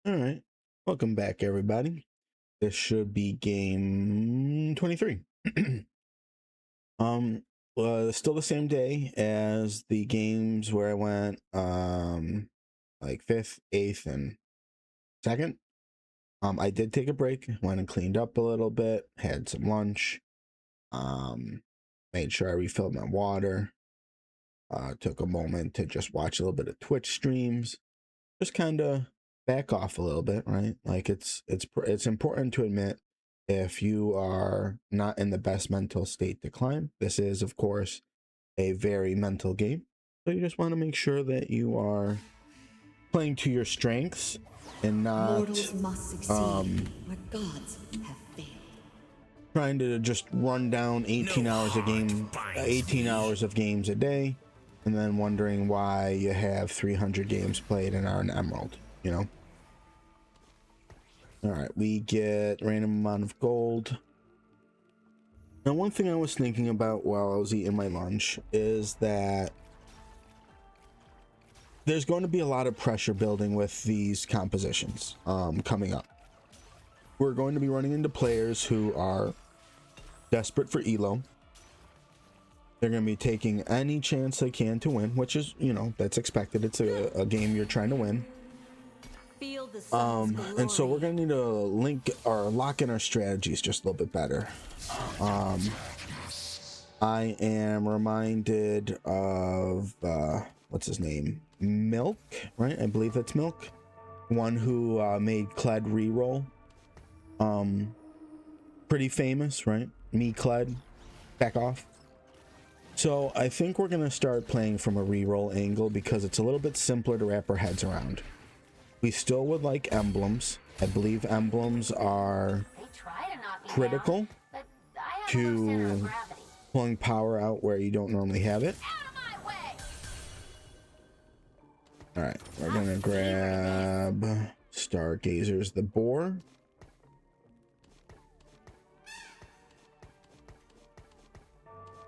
All right. Welcome back, everybody. This should be game 23. um, Still the same day as the games where I went, like 5th, 8th, and 2nd. I did take a break, went and cleaned up a little bit, had some lunch, made sure I refilled my water, took a moment to just watch a little bit of Twitch streams, just kind of back off a little bit, right? Like it's important to admit if you are not in the best mental state to climb. This is, of course, a very mental game, so you just want to make sure that you are playing to your strengths and not Mortals must succeed where gods have failed. trying to just run down 18 hours a game, 18 hours of games a day, and then wondering why you have 300 games played and are an emerald, you know? All right, we get random amount of gold. Now, one thing I was thinking about while I was eating my lunch is that there's going to be a lot of pressure building with these compositions coming up. We're going to be running into players who are desperate for elo. They're going to be taking any chance they can to win, which is, you know, that's expected. It's a game you're trying to win. And so we're going to need to link or lock in our strategies just a little bit better. I am reminded of, what's his name? Milk, right? I believe that's Milk. One who made Kled reroll. Pretty famous, right? Me, Kled, back off. So I think we're going to start playing from a reroll angle because it's a little bit simpler to wrap our heads around. We still would like emblems. I believe emblems are critical to pulling power out where you don't normally have it. All right, we're gonna grab Stargazers, the boar.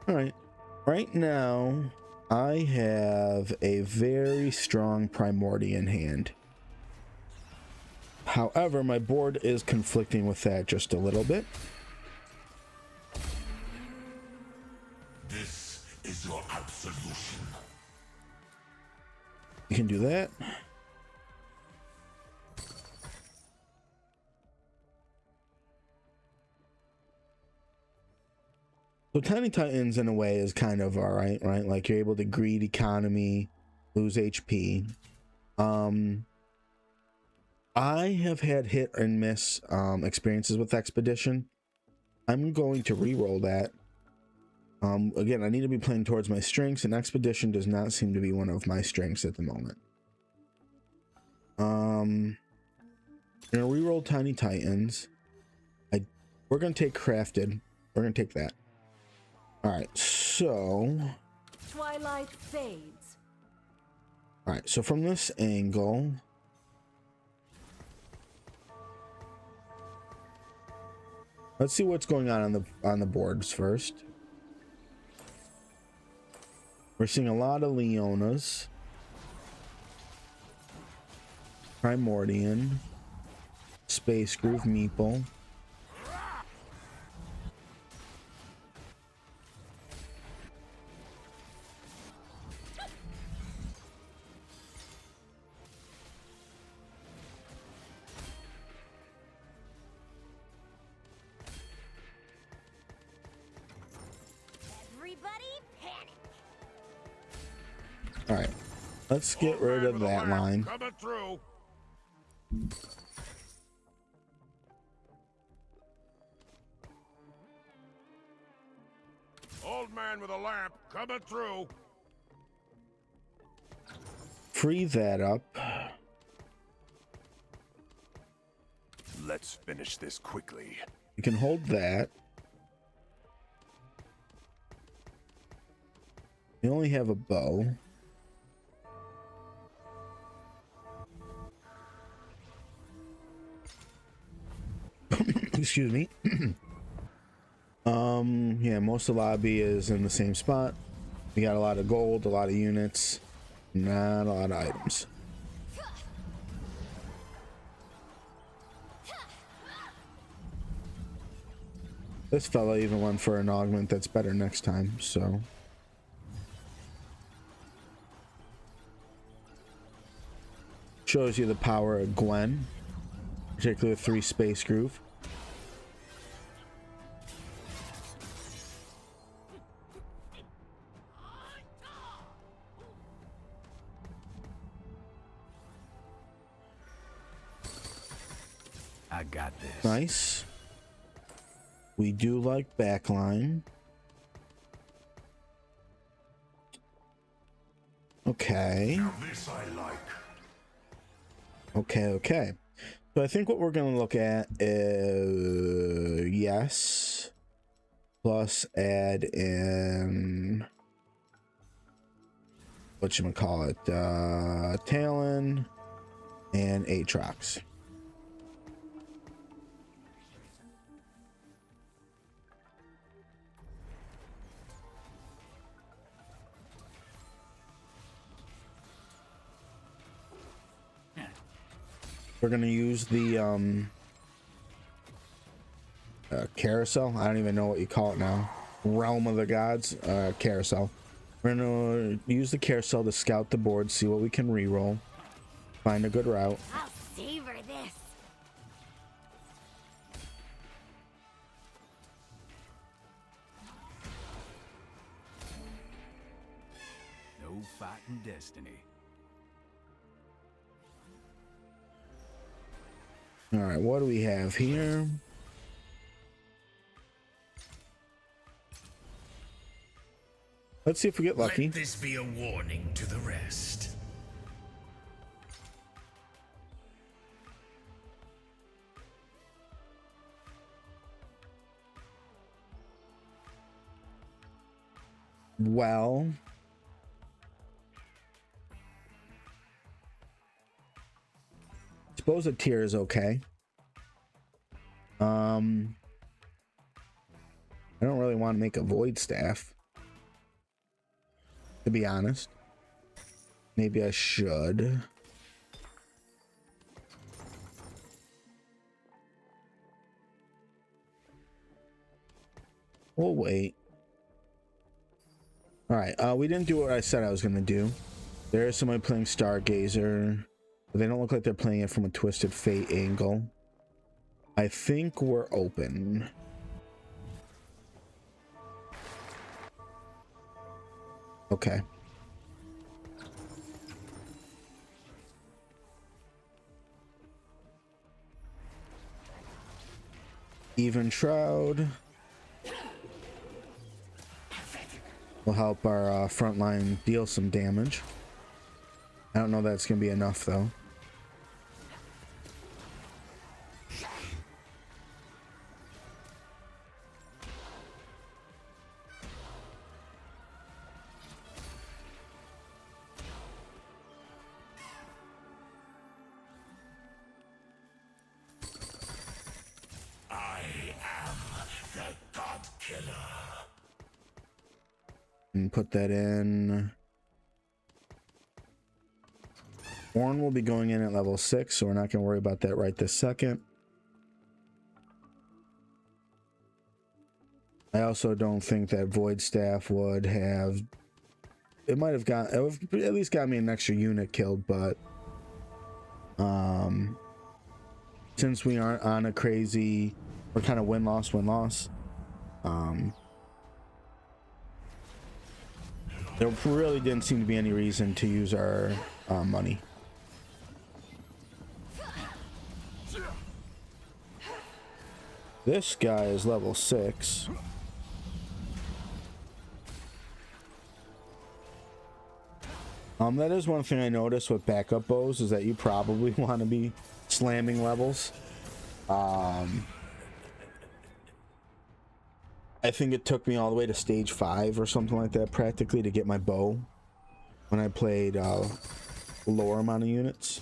All right, right now I have a very strong Primordial hand. However, my board is conflicting with that just a little bit. This is your absolution. You can do that. So Tiny Titans in a way is kind of all right, right? Like you're able to greed economy, lose HP. I have had hit and miss experiences with Expedition. I'm going to re-roll that. Again, I need to be playing towards my strengths, and Expedition does not seem to be one of my strengths at the moment. I'm gonna re-roll Tiny Titans. We're gonna take Crafted. We're gonna take that. All right, so Twilight fades. all right, so from this angle, let's see what's going on the boards first. We're seeing a lot of Leonas, Primordian, Space Groove, Meeple. All right, let's get rid of that line. Coming through. Old man with a lamp coming through. Free that up. Let's finish this quickly. You can hold that. You only have a bow. Excuse me. Yeah, most of the lobby is in the same spot. We got a lot of gold, a lot of units, not a lot of items. This fella even went for an augment that's better next time, so. Shows you the power of Gwen, particularly with 3 space groove. I got this. Nice. We do like backline. Okay. Now this I like. Okay. So I think what we're going to look at is yes. Plus add in whatchamacallit, Talon and Aatrox. We're gonna use the carousel. I don't even know what you call it now. Realm of the Gods, carousel. We're gonna use the carousel to scout the board, see what we can reroll, find a good route. I'll savor this. No fighting destiny. All right, what do we have here? Let's see if we get lucky. Let this be a warning to the rest. Well, suppose a tier is okay. I don't really want to make a void staff, to be honest. Maybe I should. We'll wait. All right, we didn't do what I said I was gonna do. There is somebody playing Stargazer, but they don't look like they're playing it from a Twisted Fate angle. I think we're open. Okay. Even Shroud will help our front line deal some damage. I don't know that's gonna be enough though. And put that in. Horn will be going in at level 6, so we're not going to worry about that right this second. I also don't think that Void Staff would have... It might have got... It would have at least got me an extra unit killed, but... Since we aren't on a crazy... We're kind of win-loss, win-loss. There really didn't seem to be any reason to use our money. This guy is level 6. That is one thing I noticed with backup bows is that you probably want to be slamming levels. I think it took me all the way to stage 5 or something like that practically to get my bow when I played lower amount of units.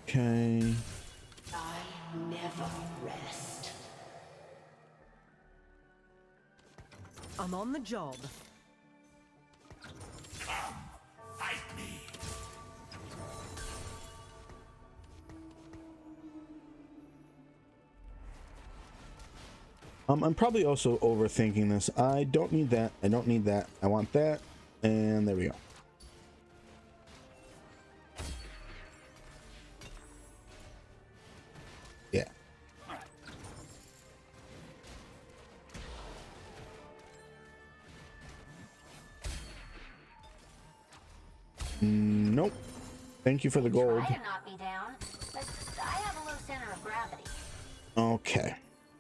Okay. I never rest. I'm on the job. Fight me. I'm probably also overthinking this. I don't need that. I don't need that. I want that. And there we go. Yeah. Nope. Thank you for the gold. Try to knock me down, but I have a low center of gravity. Okay.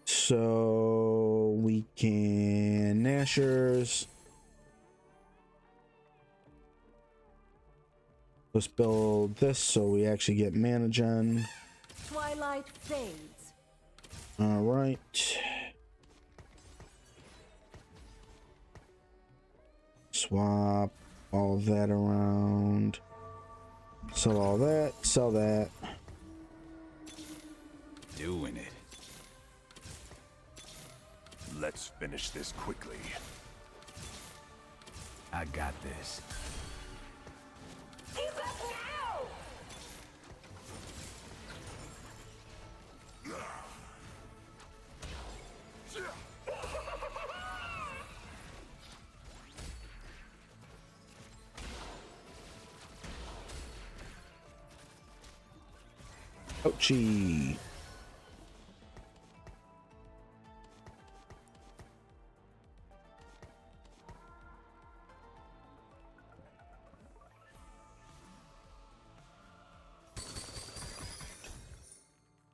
So we can Nashers. Let's build this so we actually get mana gen. Twilight fades. All right. Swap all of that around. Sell all that. Sell that. Doing it. Let's finish this quickly. I got this. Ouchie.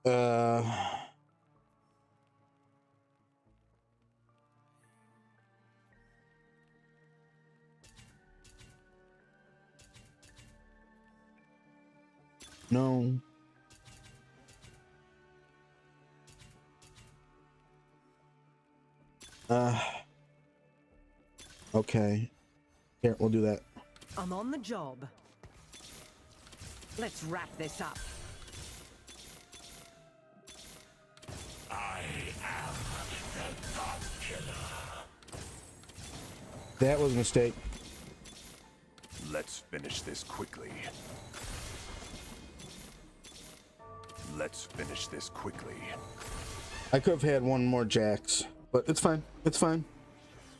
Uh, no. Okay. Here, we'll do that. I'm on the job. Let's wrap this up. I am the God Killer. That was a mistake. Let's finish this quickly. Let's finish this quickly. I could have had one more Jax, but it's fine. It's fine.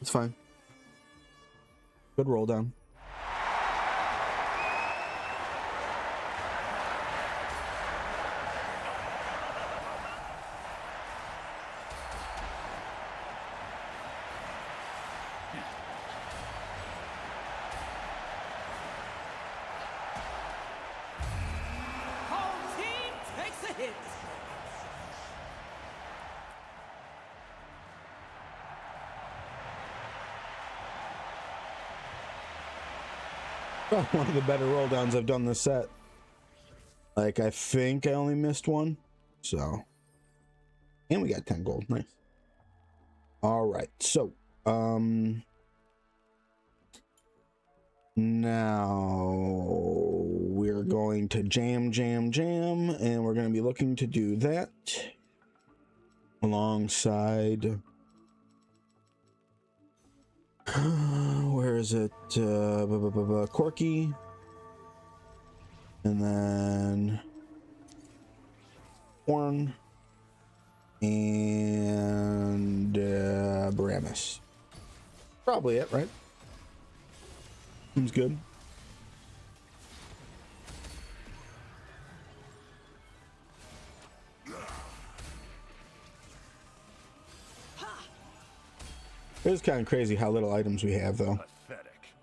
It's fine. Good roll down. Whole team takes a hit. Oh, one of the better roll downs I've done this set. Like, I think I only missed one. So. And we got 10 gold. Nice. All right. So, now we're going to jam, and we're going to be looking to do that alongside. Where is it? Corky. And then Horn. And Baramus. Probably it, right? Seems good. It is kind of crazy how little items we have, though. Pathetic.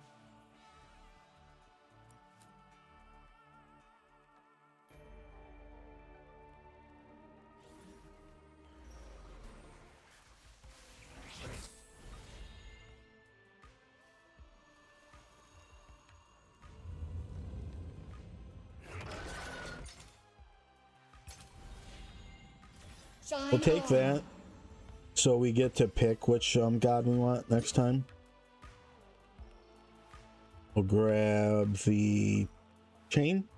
We'll take that. So we get to pick which god we want next time. We'll grab the chain.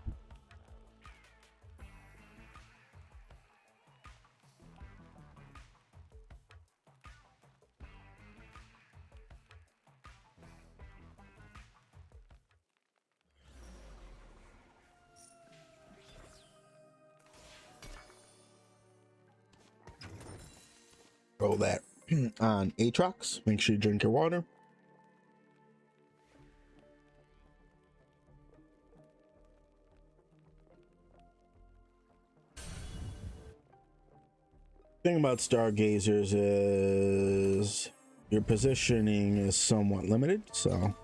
Roll that. on Aatrox. Make sure you drink your water. Thing about stargazers is your positioning is somewhat limited, so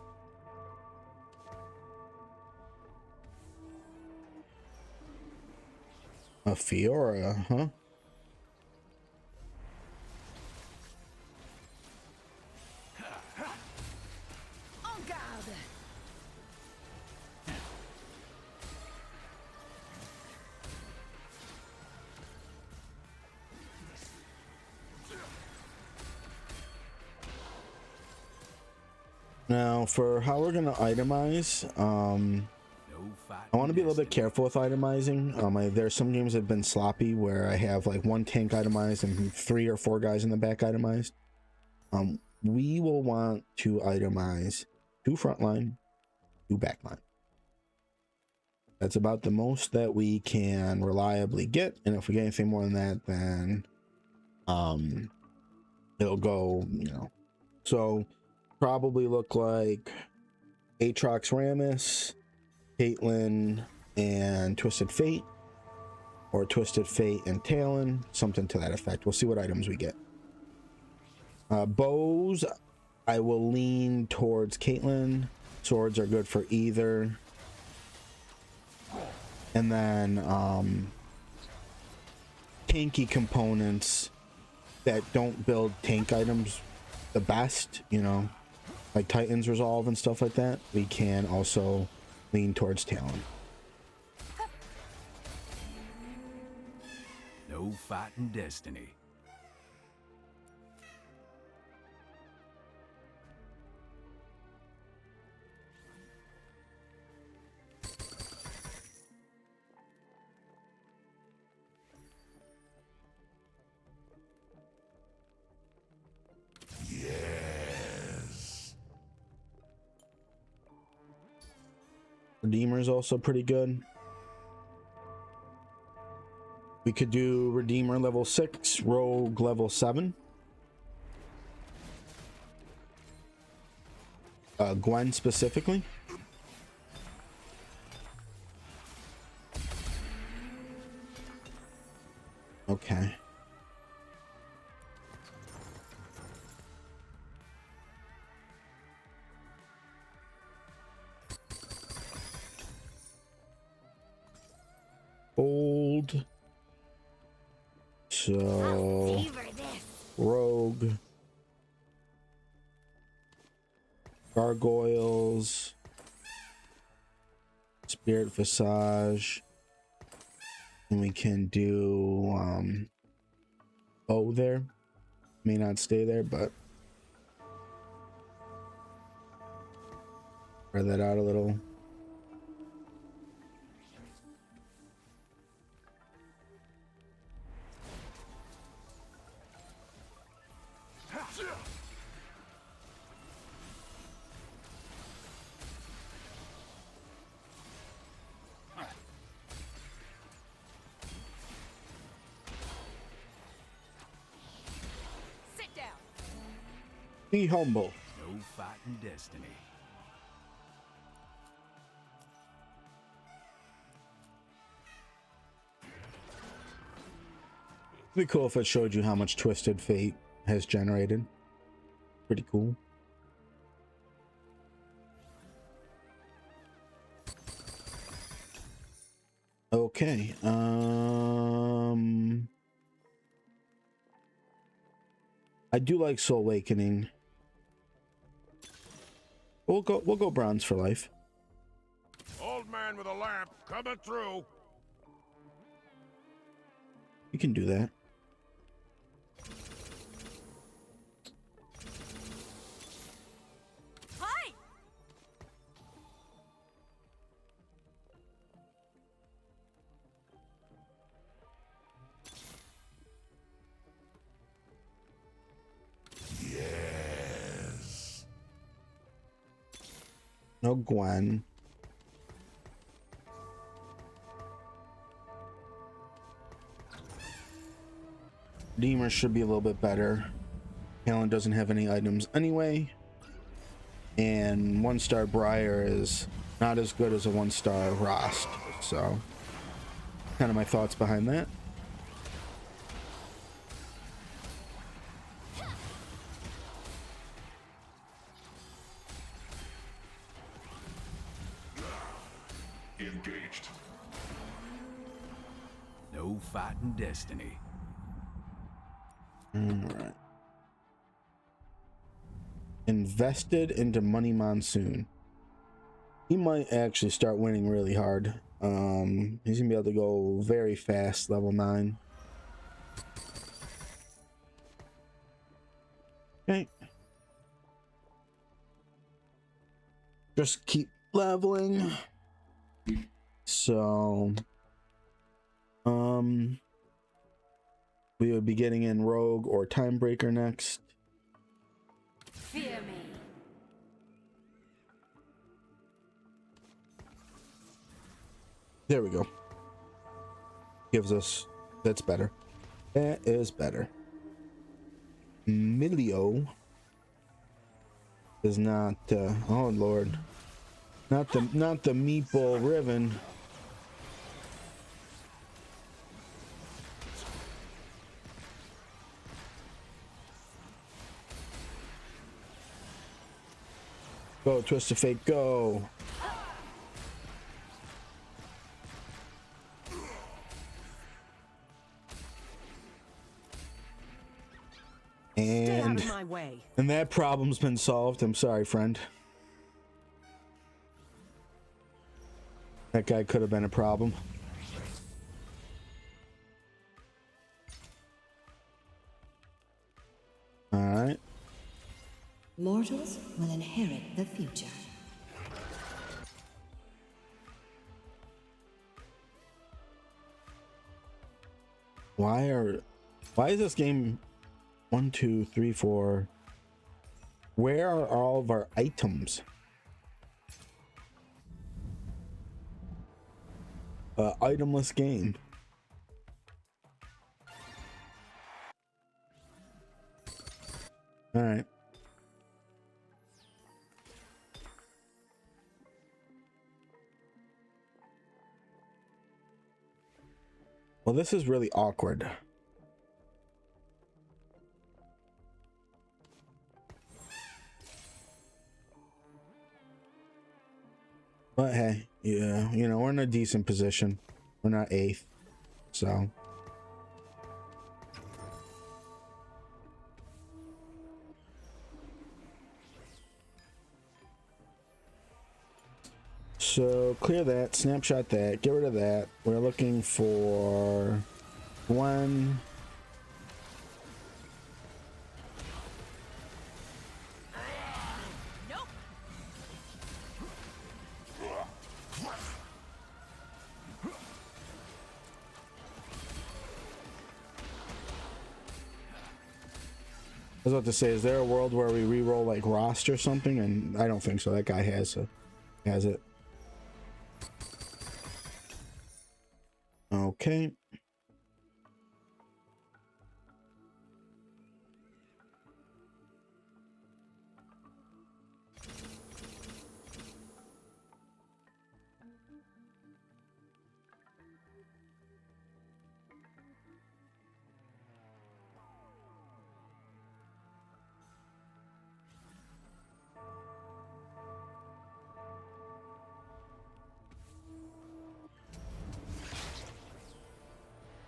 a Fiora, huh? En garde. Now for how we're gonna itemize, I want to be a little bit careful with itemizing. There's some games that have been sloppy where I have like one tank itemized and 3 or 4 guys in the back itemized. We will want to itemize 2 frontline, 2 backline. That's about the most that we can reliably get, and if we get anything more than that, then it'll go, you know. So probably look like Aatrox, Rammus, Caitlyn, and Twisted Fate, or Twisted Fate and Talon, something to that effect. We'll see what items we get. Bows, I will lean towards Caitlyn. Swords are good for either. And then tanky components that don't build tank items the best, you know, like Titan's Resolve and stuff like that, we can also lean towards Talon. No fighting destiny. Redeemer is also pretty good. We could do Redeemer level 6, Rogue level 7. Gwen specifically. Okay. Old. So Rogue, Gargoyles, Spirit Visage, and we can do O there. May not stay there, but spread that out a little. Sit down. Be humble. No fighting destiny. It'd be cool if it showed you how much Twisted Fate has generated. Pretty cool. Okay. I do like Soul Awakening. We'll go bronze for life. Old man with a lamp coming through. You can do that. Hi. No Gwen. Redeemer should be a little bit better. Talon doesn't have any items anyway. And 1-star Briar is not as good as a 1-star Rost. So, kind of my thoughts behind that. Engaged. No fighting destiny. All right. Invested into Money Monsoon. He might actually start winning really hard. He's gonna be able to go very fast, level 9. Okay. Just keep leveling. So, we would be getting in Rogue or Timebreaker next. Fear me. There we go. Gives us, that's better. That is better. Milio is not, oh Lord, not the Meeple Riven. Go, Twist of Fate, go. Stay out of my way. And that problem's been solved. I'm sorry, friend. That guy could have been a problem. All right. Mortals will inherit the future. Why is this game 1, 2, 3, 4? Where are all of our items? Itemless game. All right. Well, this is really awkward. But hey, yeah, you know, we're in a decent position. We're not 8th, so. So clear that, snapshot that, get rid of that. We're looking for one. Nope. I was about to say, is there a world where we re-roll like Rost or something? And I don't think so. That guy has it. Okay.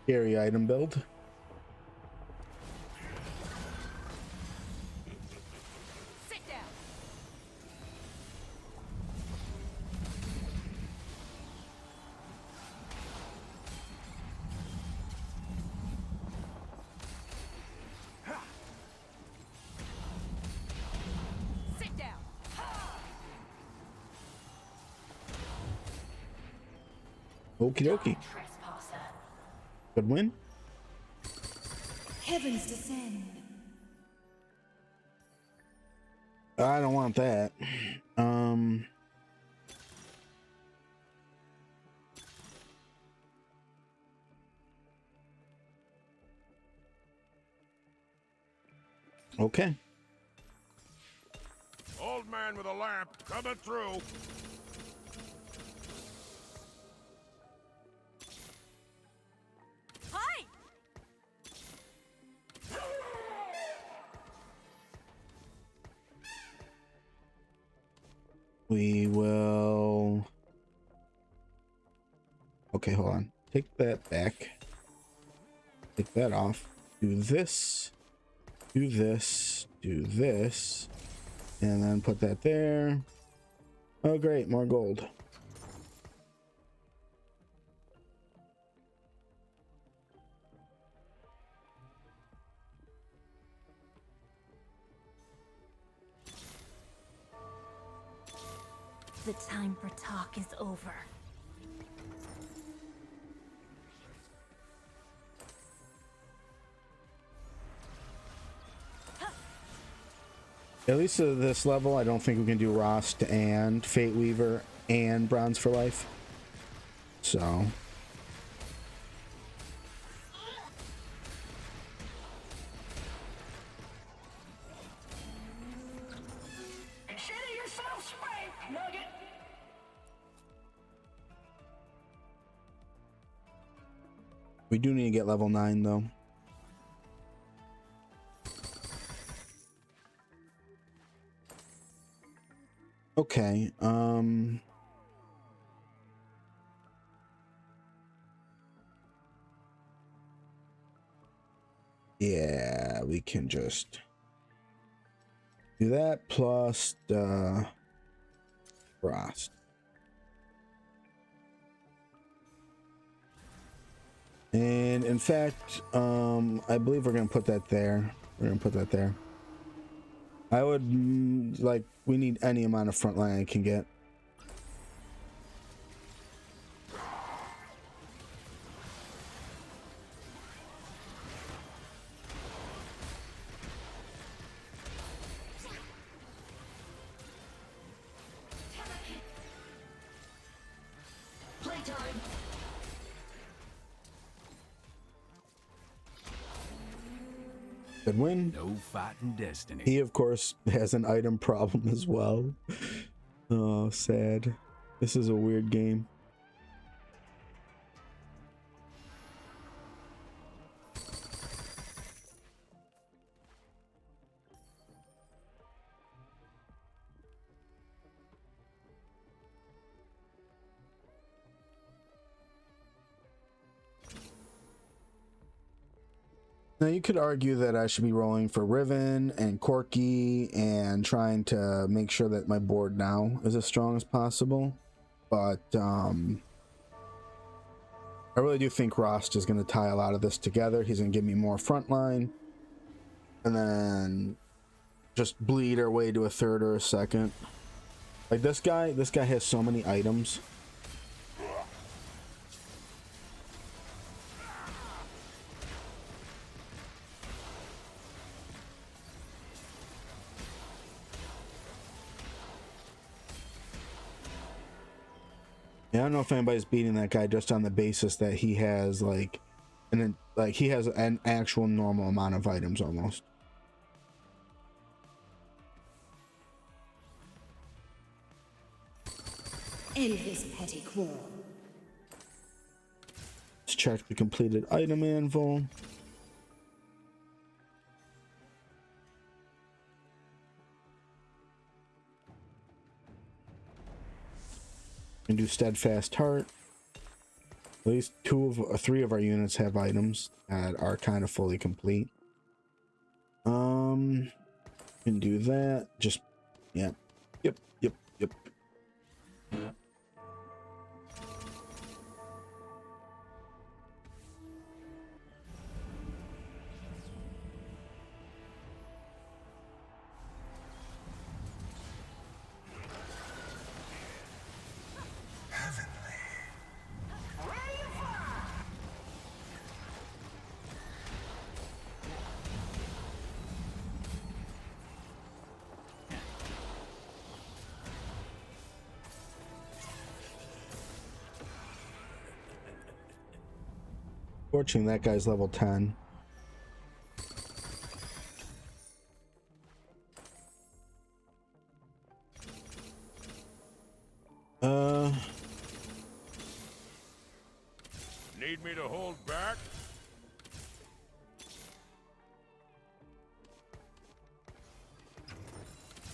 Scary item build. Sit down. Sit down. Okie dokie. Trespasser. Good win. Heavens descend. I don't want that. Okay. Old man with a lamp coming through. Hi! We will. Okay, hold on. Take that back. Take that off. Do this. Do this. Do this. And then put that there. Oh, great. More gold. The time for talk is over. At least at this level, I don't think we can do Rost and Fate Weaver and Bronze for Life. So. Consider yourself spanked, Nugget. We do need to get level 9 though. Okay, yeah, we can just do that plus the Frost. And in fact, I believe we're gonna put that there. We're gonna put that there. I would like, we need any amount of front line I can get. Playtime. Good win. No fighting destiny. He, of course, has an item problem as well. Oh, sad. This is a weird game. Now, you could argue that I should be rolling for Riven and Corky and trying to make sure that my board now is as strong as possible. But I really do think Rost is going to tie a lot of this together. He's going to give me more frontline and then just bleed our way to a third or a second. Like this guy has so many items. Yeah, I don't know if anybody's beating that guy just on the basis that he has like he has an actual normal amount of items almost. End this petty quarrel. Let's check the completed item anvil. And do steadfast heart. At least three of our units have items that are kind of fully complete. Can do that. Just yeah. Yep. Fortunately, that guy's level 10. Need me to hold back?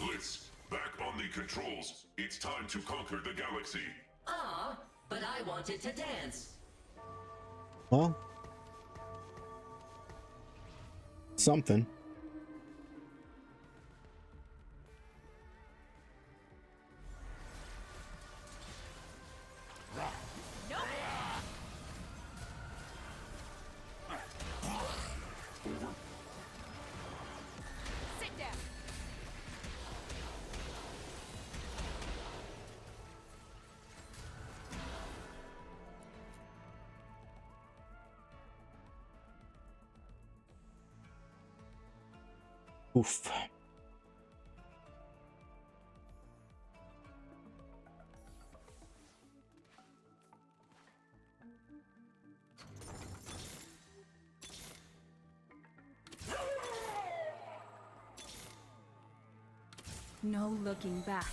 Blitz, back on the controls. It's time to conquer the galaxy. Ah, but I wanted to dance. Well, something. Sit down. Oof. No looking back.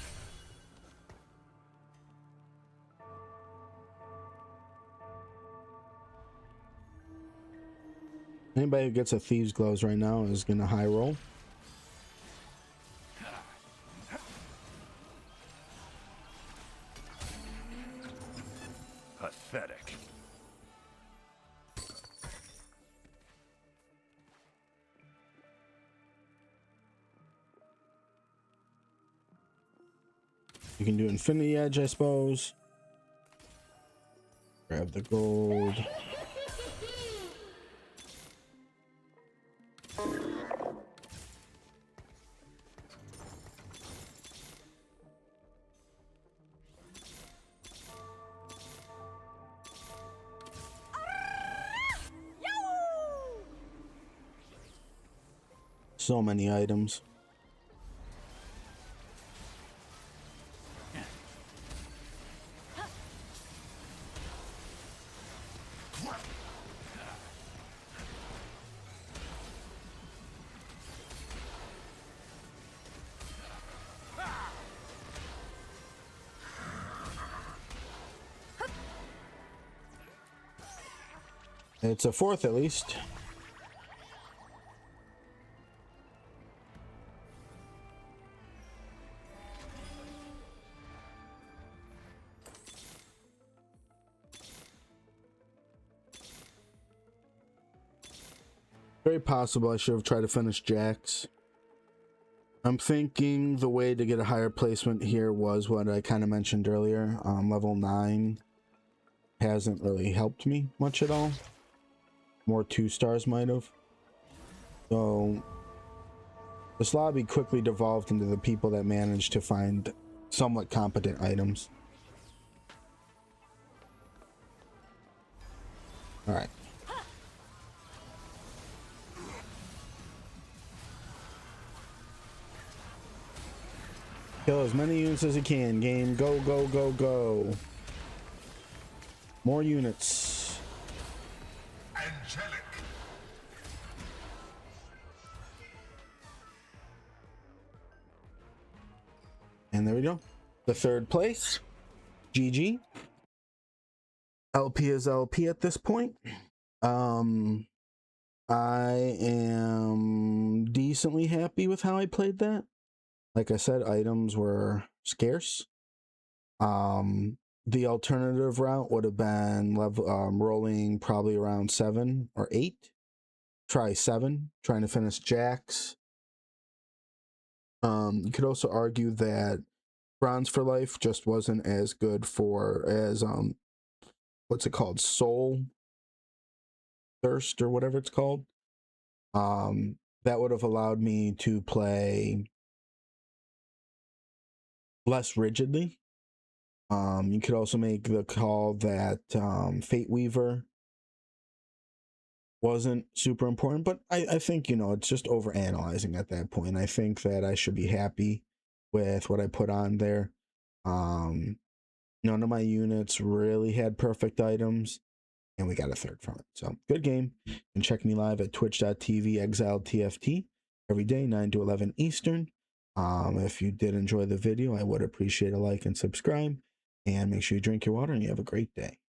Anybody who gets a Thieves' Gloves right now is gonna high roll. Pathetic. You can do Infinity Edge, I suppose. Grab the gold. So many items. It's a fourth at least. Very possible I should have tried to finish Jax. I'm thinking the way to get a higher placement here was what I kind of mentioned earlier. Level 9 hasn't really helped me much at all. More 2 stars might have. So this lobby quickly devolved into the people that managed to find somewhat competent items. All right. Kill as many units as you can, game. Go, go, go, go. More units. Angelic. And there we go. The third place. GG. LP is LP at this point. I am decently happy with how I played that. Like I said, items were scarce. The alternative route would have been rolling probably around 7 or 8. Try 7, trying to finish Jax. You could also argue that Bronze for Life just wasn't as good as what's it called? Soul Thirst or whatever it's called. That would have allowed me to play less rigidly. You could also make the call that Fate Weaver wasn't super important, but I think, you know, it's just over analyzing at that point. I think that I should be happy with what I put on there. None of my units really had perfect items, and we got a third from it. So good game. You can check me live at twitch.tv exiledtft every day, 9 to 11 Eastern. If you did enjoy the video, I would appreciate a like and subscribe, and make sure you drink your water and you have a great day.